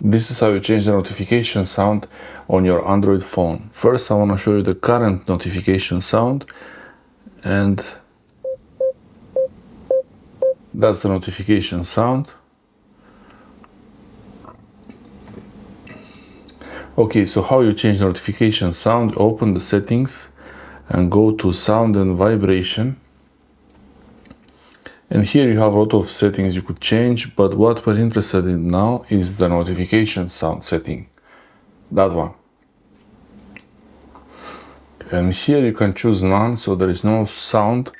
This is how you change the notification sound on your Android phone. First, I want to show you the current notification sound, and that's the notification sound. Okay, so how you change the notification sound? Open the settings and go to sound and vibration. And here you have a lot of settings you could change, but what we're interested in now is the notification sound setting, that one. And here you can choose none, so there is no sound,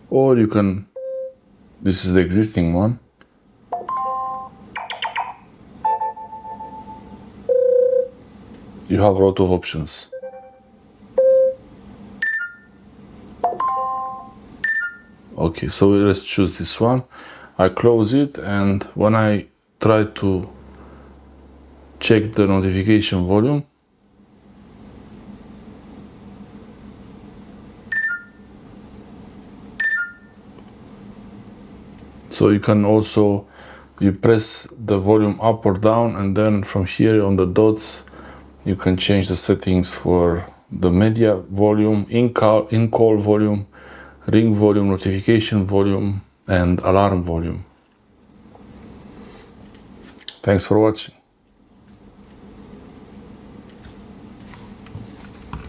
or you can, this is the existing one. You have a lot of options. Okay, so let's choose this one. I close it, and when I try to check the notification volume, so you can also, you press the volume up or down, and then from here on the dots you can change the settings for the media volume, in-call volume, ring volume, notification volume, and alarm volume. Thanks for watching.